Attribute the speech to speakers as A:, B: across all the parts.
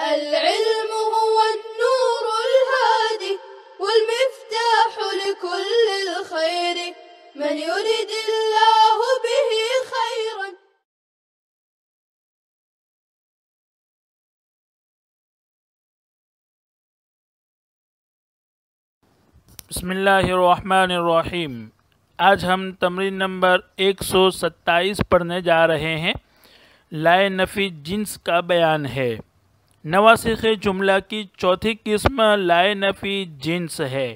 A: العلم هو النور الهادي والمفتاح لكل الخير من يريد الله به خيرا.
B: بسم اللہ الرحمن الرحیم. آج ہم تمرین نمبر 127 پڑھنے جا رہے ہیں. لائے نفی جنس کا بیان ہے. نواسخ جملہ کی چوتھی قسم لائے نفی جنس ہے.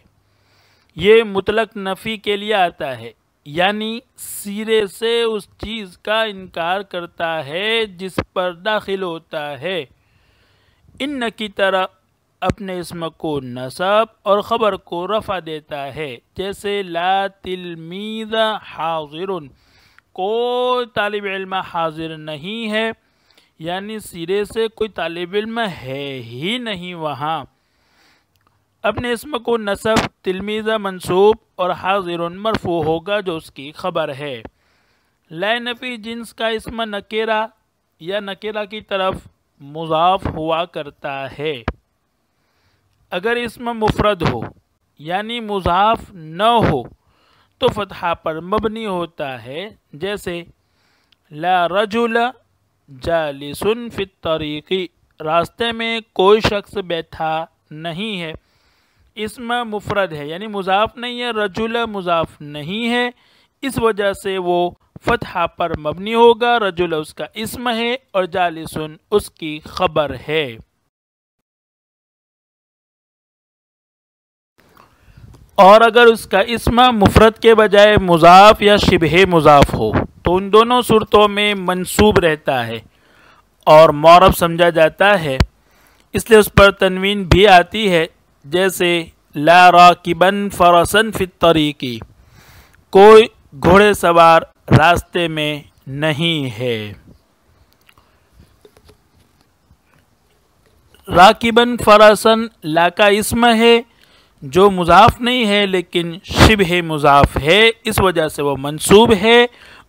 B: یہ مطلق نفی کے لیے آتا ہے، یعنی سرے سے اس چیز کا انکار کرتا ہے جس پر داخل ہوتا ہے. ان کی طرح اپنے اسم کو نصب اور خبر کو رفع دیتا ہے، جیسے لا تلمیذ حاضر، کوئی طالب علم حاضر نہیں ہے، یعنی سرے سے کوئی طالب علم ہے ہی نہیں وہاں. اپنے اسم کو نصب تلمیذ منصوب اور حاضر مرفوع ہوگا جو اس کی خبر ہے. لائے نفی جنس کا اسم نکرہ یا نکرہ کی طرف مضاف ہوا کرتا ہے. اگر اسم مفرد ہو یعنی مضاف نہ ہو تو فتحہ پر مبنی ہوتا ہے، جیسے لا رجل جالس فی الطریق، راستے میں کوئی شخص بیٹھا نہیں ہے. اسم مفرد ہے یعنی مضاف نہیں ہے، رجل مضاف نہیں ہے، اس وجہ سے وہ فتحہ پر مبنی ہوگا. رجل اس کا اسم ہے اور جالسن اس کی خبر ہے. اور اگر اس کا اسم مفرد کے بجائے مضاف یا شبہ مضاف ہو تو ان دونوں صورتوں میں منصوب رہتا ہے اور معرب سمجھا جاتا ہے، اس لیے اس پر تنوین بھی آتی ہے، جیسے لا راکبن فرسن فی الطریق، کوئی گھوڑے سوار راستے میں نہیں ہے. راکبن فرسن لا کا اسم ہے جو مضاف نہیں ہے لیکن شبہ مضاف ہے، اس وجہ سے وہ منصوب ہے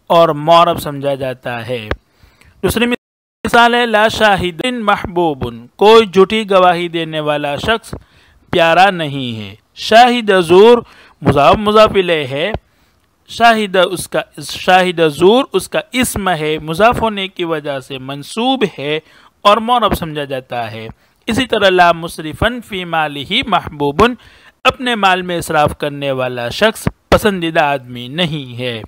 B: اور معرب سمجھا جاتا ہے. دوسری مثال ہے لا شاہد محبوب، کوئی جھوٹی گواہی دینے والا شخص پیارا نہیں ہے. شاہد زور مضاف مضاف الیہ ہے، شاہد زور اس کا اسم ہے، مضاف ہونے کی وجہ سے منصوب ہے اور معرب سمجھا جاتا ہے. اسی طرح لا مسرفن فی مالہ محبوب، اپنے مال میں اسراف کرنے والا شخص پسندیدہ آدمی نہیں ہے.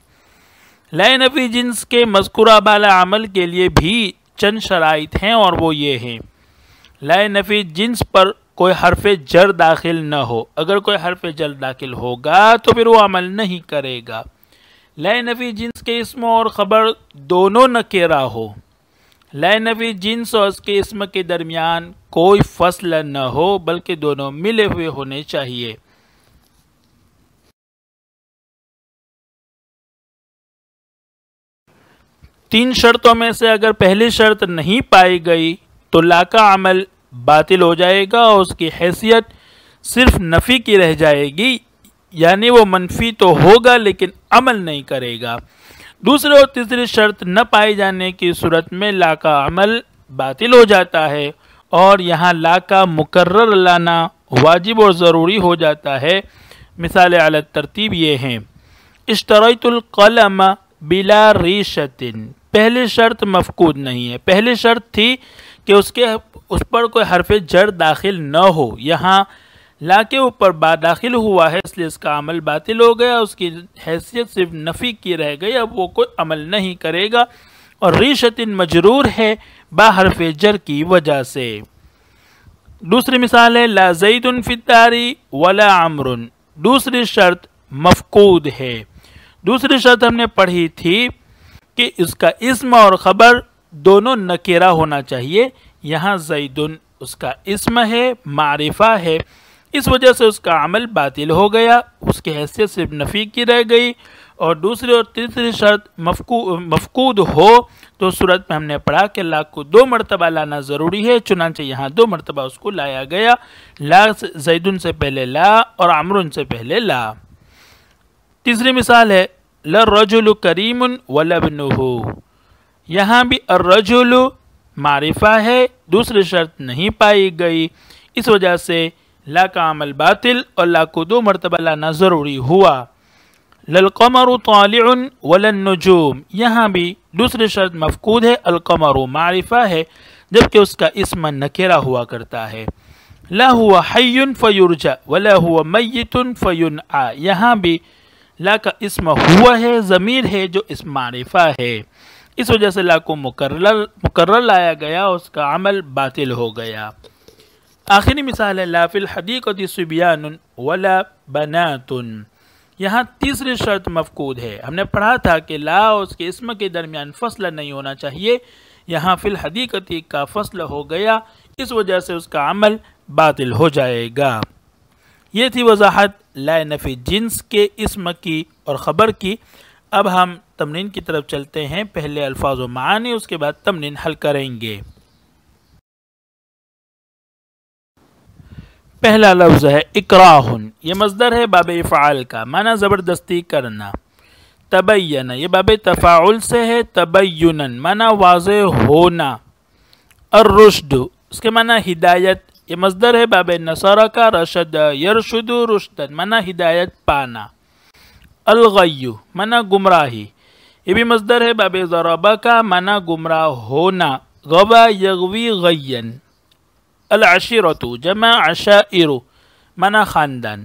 B: لائے نفی جنس کے مذکورہ بالا عمل کے لیے بھی چند شرائط ہیں اور وہ یہ ہیں: لائے نفی جنس پر کوئی حرف جر داخل نہ ہو، اگر کوئی حرف جر داخل ہوگا تو پھر وہ عمل نہیں کرے گا. لائے نفی جنس کے اسم اور خبر دونوں نکرہ ہو. لائے نفی جنس اور اس کے اسم کے درمیان کوئی فصل نہ ہو بلکہ دونوں ملے ہوئے ہونے چاہیے. تین شرطوں میں سے اگر پہلی شرط نہیں پائی گئی تو لا کا عمل باطل ہو جائے گا اور اس کی حیثیت صرف نفی کی رہ جائے گی، یعنی وہ منفی تو ہوگا لیکن عمل نہیں کرے گا. دوسری اور تیسری شرط نہ پائے جانے کی صورت میں لا کا عمل باطل ہو جاتا ہے اور یہاں لا کا مکرر لانا واجب اور ضروری ہو جاتا ہے. مثال علی الترتیب یہ ہیں: اشتریت القلم بلا ریشۃ، پہلی شرط مفقود نہیں ہے. پہلی شرط تھی کہ اس پر کوئی حرف جر داخل نہ ہو، یہاں لا کے اوپر با داخل ہوا ہے اس لیے اس کا عمل باطل ہو گیا، اس کی حیثیت صرف نفی کی رہ گئی، اب وہ کوئی عمل نہیں کرے گا. اور ریشۃ مجرور ہے با حرف جر کی وجہ سے. دوسری مثال ہے لا زید فی الدار ولا عمرو، دوسری شرط مفقود ہے. دوسری شرط ہم نے پڑھی تھی کہ اس کا اسم اور خبر دونوں نکرہ ہونا چاہیے. یہاں زید اس کا اسم ہے، معرفہ ہے، اس وجہ سے اس کا عمل باطل ہو گیا، اس کی حیثیت صرف نفی کی رہ گئی. اور دوسری اور تیسری شرط مفقود ہو تو صورت میں ہم نے پڑھا کہ لا کو 2 مرتبہ لانا ضروری ہے، چنانچہ یہاں 2 مرتبہ اس کو لایا گیا. لا زیدن سے پہلے لا اور عمرو سے پہلے لا. تیسری مثال ہے للرجل کریم ولابنہ، یہاں بھی الرجل معرفہ ہے، دوسری شرط نہیں پائی گئی، اس وجہ سے لا کا عمل باطل اور لا کو 2 مرتبہ لانا ضروری ہوا۔ للقمر طالع ولا النجوم، یہاں بھی دوسری شرط مفقود ہے، القمر معرفہ ہے جبکہ اس کا اسم نکرہ ہوا کرتا ہے۔ لا هو حی فیرجع ولا هو میت فینعا، یہاں بھی لا کا اسم ہوا ہے، ضمیر ہے جو اسم معرفہ ہے، اس وجہ سے لا کو مکرر لایا گیا، اس کا عمل باطل ہو گیا۔ آخری مثال ہے لا فی الحدیقۃ صبیان ولا بنات، یہاں تیسری شرط مفقود ہے۔ ہم نے پڑھا تھا کہ لا اور اس کے اسم کے درمیان فصل نہیں ہونا چاہیے، یہاں فی الحدیقۃ کا فصل ہو گیا، اس وجہ سے اس کا عمل باطل ہو جائے گا۔ یہ تھی وضاحت لا نفی جنس کے اسم کی اور خبر کی۔ اب ہم تمرین کی طرف چلتے ہیں، پہلے الفاظ و معانی، اس کے بعد تمرین حل کریں گے۔ پہلا لفظ ہے اکراہ، یہ مصدر ہے باب افعال کا، معنی زبردستی کرنا۔ تبین، یہ باب تفاعل سے ہے، تبینا معنی واضح ہونا۔ الرشد، اس کے معنی ہدایت، یہ مصدر ہے باب نصارہ کا، رشد یرشد رشدا معنی ہدایت پانا۔ الغی معنی گمراہی، یہ بھی مصدر ہے باب ضربہ کا، معنی گمراہ ہونا، غوا یغوی غین۔ العشیرۃ جمع عشائر معنی خاندان۔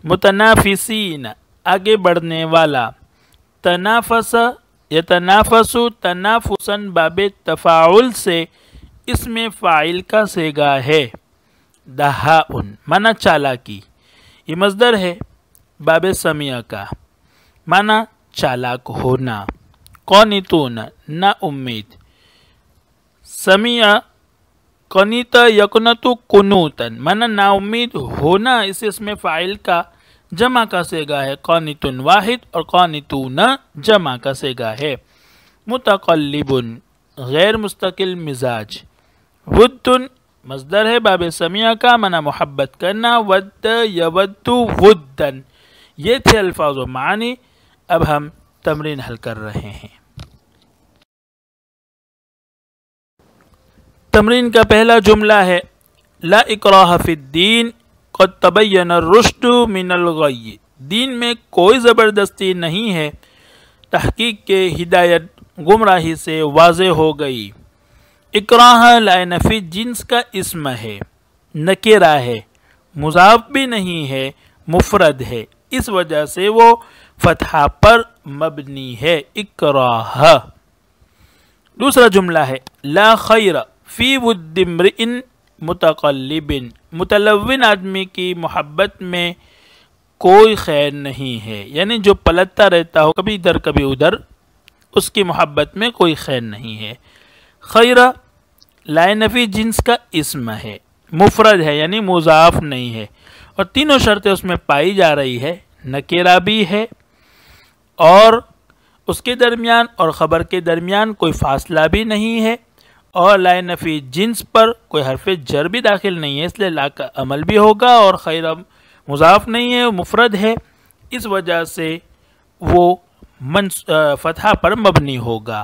B: متنافسین آگے بڑھنے والا۔ تنافس یتنافس تنافسا باب تفاعل سے اسم فاعل کا صیغہ ہے۔ دہاء معنی چالاکی، یہ مصدر ہے باب سمیع کا، معنی چالاک ہونا۔ قانتون نا امید۔ سمیع قنیت یقنت قنوتا معنی نا امید ہونا، اس اسم فاعل کا جمع کا صیغہ ہے، قانتون واحد اور قانتون جمع کا صیغہ ہے۔ متقلب غیر مستقل مزاج۔ ود مصدر ہے باب سمیع کا، معنی محبت کرنا، ود یود ودا۔ یہ تھے الفاظ و معانی۔ اب ہم تمرین حل کر رہے ہیں۔ تمرین کا پہلا جملہ ہے لا اکراہ فی الدین قد تبین الرشد من الغی، دین میں کوئی زبردستی نہیں ہے، تحقیق کے ہدایت گمراہی سے واضح ہو گئی۔ اکراہ لا نفی جنس کا اسم ہے، نکرہ ہے، مضاف بھی نہیں ہے، مفرد ہے، اس وجہ سے وہ فتحہ پر مبنی ہے، اکراہ۔ دوسرا جملہ ہے لا خیر فی ود امرئ متقلب، متلون آدمی کی محبت میں کوئی خیر نہیں ہے، یعنی جو پلٹتا رہتا ہو کبھی ادھر کبھی ادھر، اس کی محبت میں کوئی خیر نہیں ہے۔ خیر لا نفی جنس کا اسم ہے، مفرد ہے یعنی مضاف نہیں ہے، اور تینوں شرطیں اس میں پائی جا رہی ہے، نکرہ بھی ہے اور اس کے درمیان اور خبر کے درمیان کوئی فاصلہ بھی نہیں ہے، اور لا نفی جنس پر کوئی حرف جر بھی داخل نہیں ہے، اس لیے لا کا عمل بھی ہوگا، اور خیر مضاف نہیں ہے، مفرد ہے، اس وجہ سے وہ فتحہ پر مبنی ہوگا۔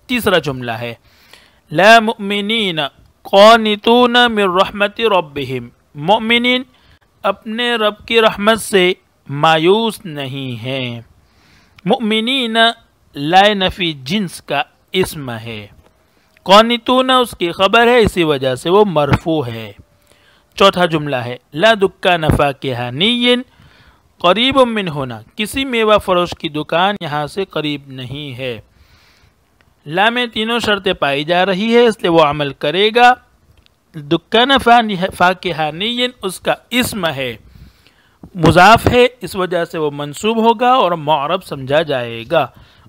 B: تیسرا جملہ ہے لا مؤمنین قانتون من رحمت ربہم، مؤمنین اپنے رب کی رحمت سے مایوس نہیں ہیں۔ مؤمنین لا نفی جنس کا اسم ہے، قانتون اس کی خبر ہے، اسی وجہ سے وہ مرفوع ہے۔ چوتھا جملہ ہے لا دکان فاکہانی قریب من ہونا، کسی میوہ فروش کی دکان یہاں سے قریب نہیں ہے۔ لا میں تینوں شرطیں پائی جا رہی ہے، اس لیے وہ عمل کرے گا۔ دکان فاکہانی اس کا اسم ہے، مضاف ہے، اس وجہ سے وہ منصوب ہوگا اور معرب سمجھا جائے گا،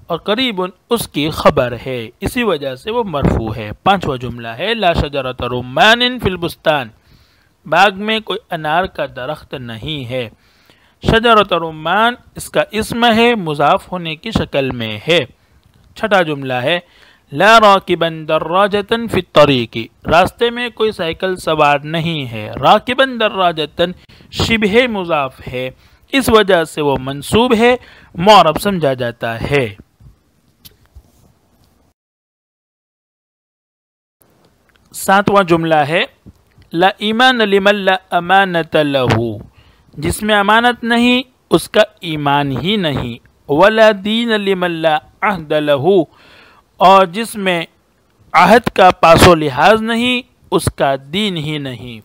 B: اور قریب اس کی خبر ہے، اسی وجہ سے وہ مرفوع ہے۔ پانچواں جملہ ہے لا شجرۃ رمان فی البستان، باغ میں کوئی انار کا درخت نہیں ہے۔ شجرۃ رمان اس کا اسم ہے، مضاف ہونے کی شکل میں ہے۔ چھٹا جملہ ہے لا راکبا دراجۃ فی الطریق، راستے میں کوئی سائیکل سوار نہیں ہے، راکبا دراجۃ شبہ مضاف ہے، اس وجہ سے وہ منصوب ہے، معرب سمجھا جاتا ہے۔ 7واں جملہ ہے لا ایمان لمن لا امانت لہو، جس میں امانت نہیں اس کا ایمان ہی نہیں، ولا دین لمن لا عہد لہو، اور جس میں عہد کا پاس و لحاظ نہیں اس کا دین ہی نہیں۔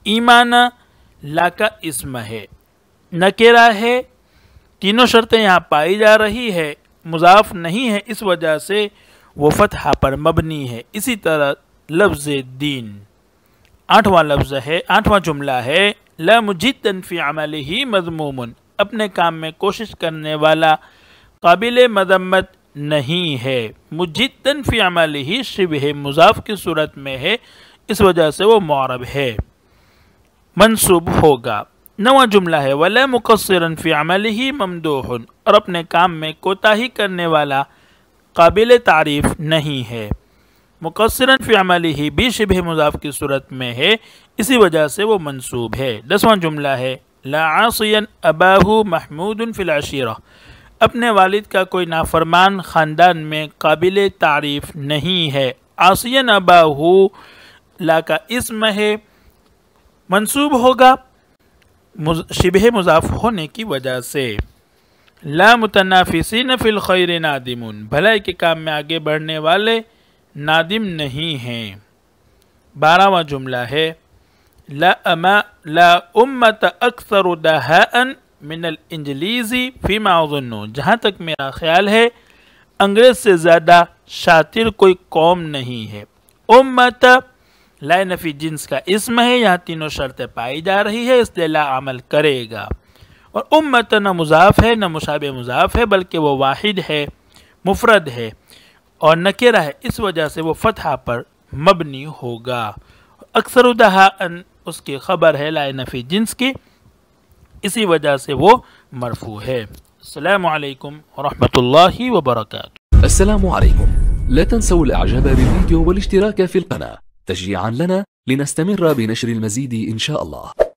B: ایمان لا کا اسم ہے، نکرہ ہے، تینوں شرطیں یہاں پائی جا رہی ہے، مضاف نہیں ہے، اس وجہ سے وہ فتحہ پر مبنی ہے۔ اسی طرح لفظ دین 8واں جملہ ہے لا مجدا فی عملہ مذموم، اپنے کام میں کوشش کرنے والا قابل مذمت نہیں ہے۔ مجدا فی عملہ شبہ مضاف کی صورت میں ہے، اس وجہ سے وہ معرب ہے، منصوب ہوگا۔ 9واں جملہ ہے ولا مقصرا فی عملہ ممدوح، اور اپنے کام میں کوتاہی کرنے والا قابل تعریف نہیں ہے۔ مقصرا فی عملہ بھی شبہ مضاف کی صورت میں ہے، اسی وجہ سے وہ منصوب ہے۔ 10واں جملہ ہے لا عاصیا اباہ محمود فی العشیرہ، اپنے والد کا کوئی نافرمان خاندان میں قابل تعریف نہیں ہے۔ عاصیا اباہ لا کا اسم ہے، منصوب ہوگا شبہ مضاف ہونے کی وجہ سے۔ لا متنافسین فی الخیر نادمون، بھلائی کے کام میں آگے بڑھنے والے نادم نہیں ہیں۔ 12واں جملہ ہے لا امت اکثر دہاء من الانجلیز فیما اظن، جہاں تک میرا خیال ہے انگریز سے زیادہ شاطر کوئی قوم نہیں ہے۔ امت لا نفی جنس کا اسم ہے، یہاں تینوں شرطیں پائی جا رہی ہے، اس لیے لا عمل کرے گا۔ اور امت نہ مضاف ہے نہ مشابہ مضاف ہے، بلکہ وہ واحد ہے، مفرد ہے اور نکرہ ہے، اس وجہ سے وہ فتحہ پر مبنی ہوگا۔ اکثر دہاء اس کی خبر ہے لا نفی جنس کی، اسی وجہ سے وہ مرفوع ہے۔ السلام علیکم ورحمۃ اللہ وبرکاتہ۔
C: السلام عليكم، لا تنسوا الاعجاب بالفيديو والاشتراك في القناة تشجيعا لنا لنستمر بنشر المزيد إن شاء الله.